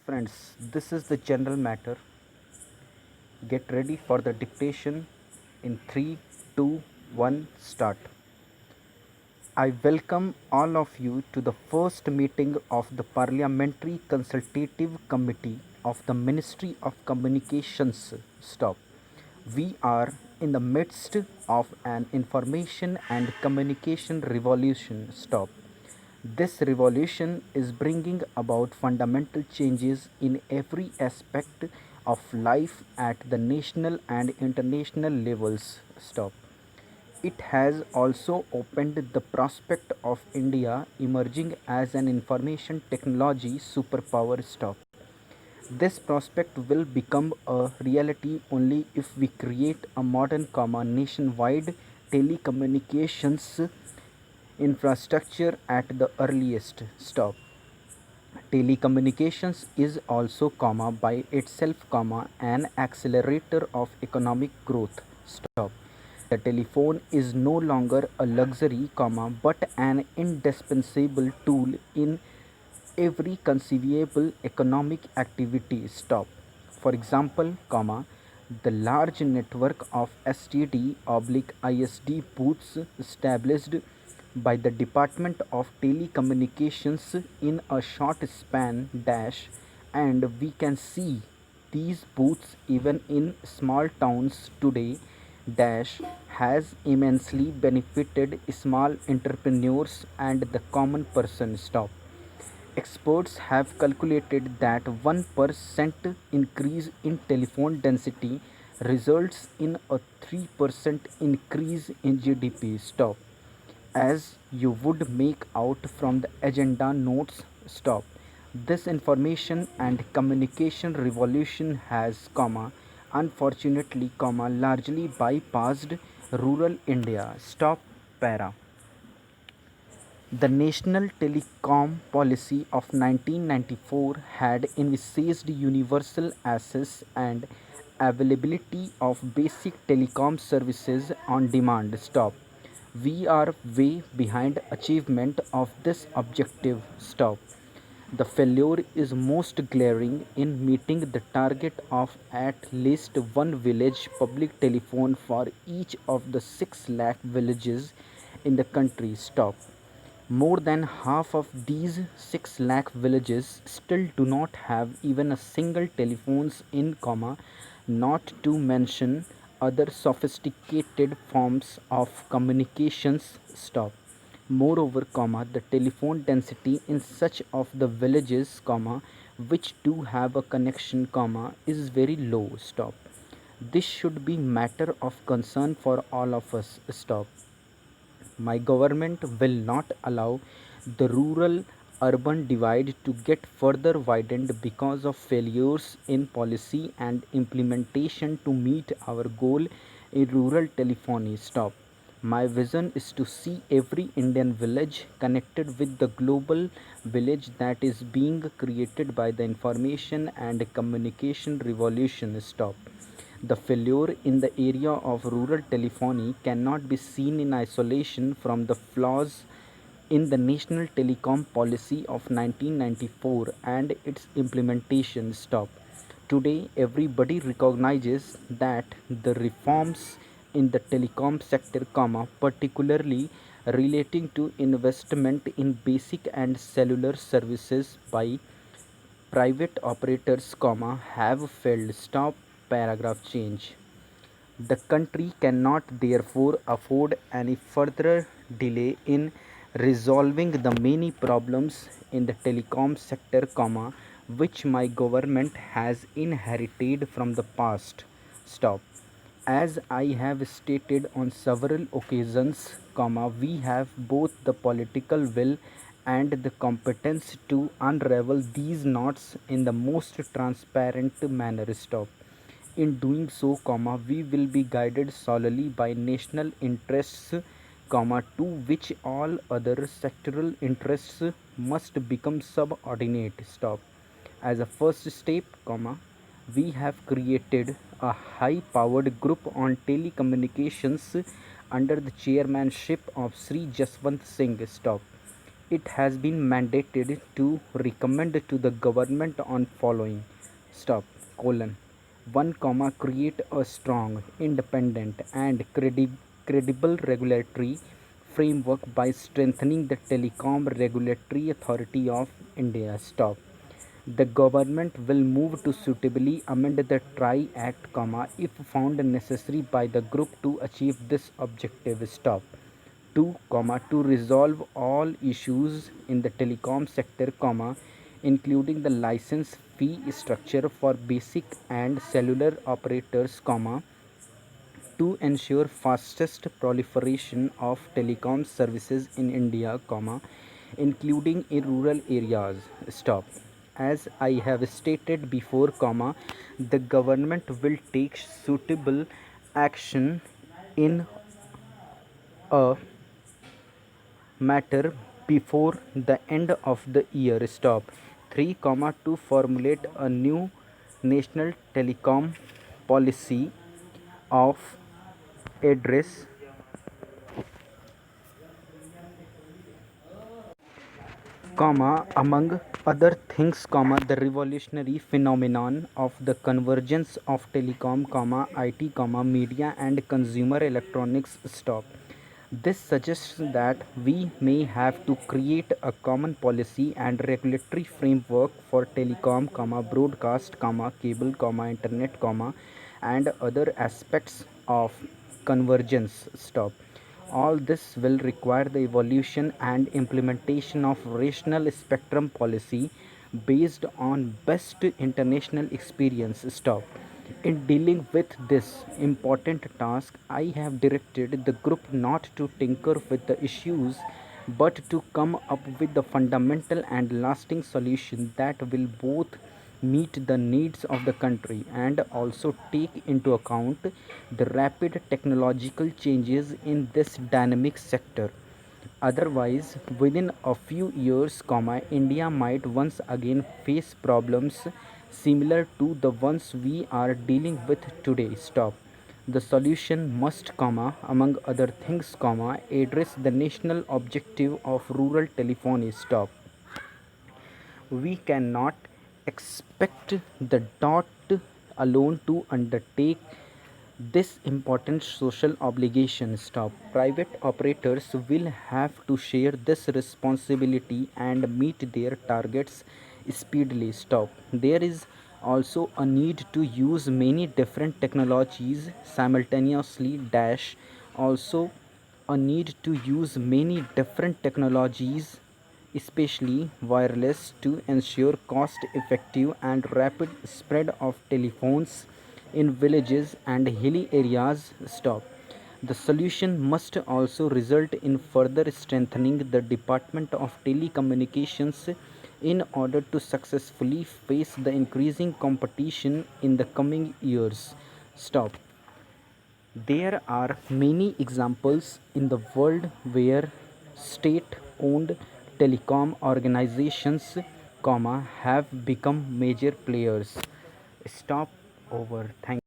Friends, this is the general matter. Get ready for the dictation in 3, 2, 1, start. I welcome all of you to the first meeting of the Parliamentary Consultative Committee of the Ministry of Communications. Stop. We are in the midst of an information and communication revolution. Stop. This revolution is bringing about fundamental changes in every aspect of life at the national and international levels. Stop. It has also opened the prospect of India emerging as an information technology superpower. Stop. This prospect will become a reality only if we create a modern, nationwide telecommunications infrastructure at the earliest. Stop. Telecommunications is also, by itself, an accelerator of economic growth. Stop. The telephone is no longer a luxury, but an indispensable tool in every conceivable economic activity. Stop. For example, the large network of STD oblique ISD booths established by the Department of Telecommunications in a short span dash, and we can see these booths even in small towns today dash has immensely benefited small entrepreneurs and the common person. Stop. Experts have calculated that 1% increase in telephone density results in a 3% increase in GDP. Stop. As you would make out from the agenda notes. Stop. This information and communication revolution has, unfortunately, largely bypassed rural India. Stop. Para. The National Telecom Policy of 1994 had envisaged universal access and availability of basic telecom services on demand. Stop. We are way behind achievement of this objective. Stop. The failure is most glaring in meeting the target of at least one village public telephone for each of the 6 lakh villages in the country. Stop. More than half of these 6 lakh villages still do not have even a single telephones in, not to mention other sophisticated forms of communications. Stop. Moreover, the telephone density in such of the villages, which do have a connection, is very low. Stop. This should be matter of concern for all of us. Stop. My government will not allow the rural urban divide to get further widened because of failures in policy and implementation to meet our goal in rural telephony. Stop. My vision is to see every Indian village connected with the global village that is being created by the information and communication revolution. Stop. The failure in the area of rural telephony cannot be seen in isolation from the flaws in the National Telecom Policy of 1994 and its implementation. Stop. Today, everybody recognizes that the reforms in the telecom sector, particularly relating to investment in basic and cellular services by private operators, have failed. Stop. Paragraph change. The country cannot therefore afford any further delay in resolving the many problems in the telecom sector, which my government has inherited from the past. Stop. As I have stated on several occasions, we have both the political will and the competence to unravel these knots in the most transparent manner. Stop. In doing so, we will be guided solely by national interests, to which all other sectoral interests must become subordinate. Stop. As a first step, we have created a high-powered group on telecommunications under the chairmanship of Sri Jaswant Singh. Stop. it has been mandated to recommend to the government on following. Stop. Colon. 1 comma create a strong, independent and credible regulatory framework by strengthening the Telecom Regulatory Authority of India. Stop. The government will move to suitably amend the TRI Act, if found necessary by the group to achieve this objective. Stop. 2, to resolve all issues in the telecom sector, including the license fee structure for basic and cellular operators, to ensure fastest proliferation of telecom services in India, including in rural areas. Stop. As I have stated before, the government will take suitable action in a matter before the end of the year. Stop. 3, to formulate a new national telecom policy of address among other things, the revolutionary phenomenon of the convergence of telecom, IT, media and consumer electronics. Stop. This suggests that we may have to create a common policy and regulatory framework for telecom, broadcast, cable, internet, and other aspects of convergence. Stop. All this will require the evolution and implementation of rational spectrum policy based on best international experience. Stop. In dealing with this important task, I have directed the group not to tinker with the issues but to come up with the fundamental and lasting solution that will both meet the needs of the country and also take into account the rapid technological changes in this dynamic sector. Otherwise, within a few years, India might once again face problems similar to the ones we are dealing with today. Stop. The solution must, among other things, address the national objective of rural telephony. Stop. We cannot expect the dot alone to undertake this important social obligation. Stop. Private operators will have to share this responsibility and meet their targets speedily. Stop. There is also a need to use many different technologies simultaneously. Dash. Also a need to use many different technologies, especially wireless, to ensure cost effective and rapid spread of telephones in villages and hilly areas. Stop. The solution must also result in further strengthening the Department of Telecommunications in order to successfully face the increasing competition in the coming years. Stop. There are many examples in the world where state-owned telecom organizations, have become major players. Stop. Over. Thank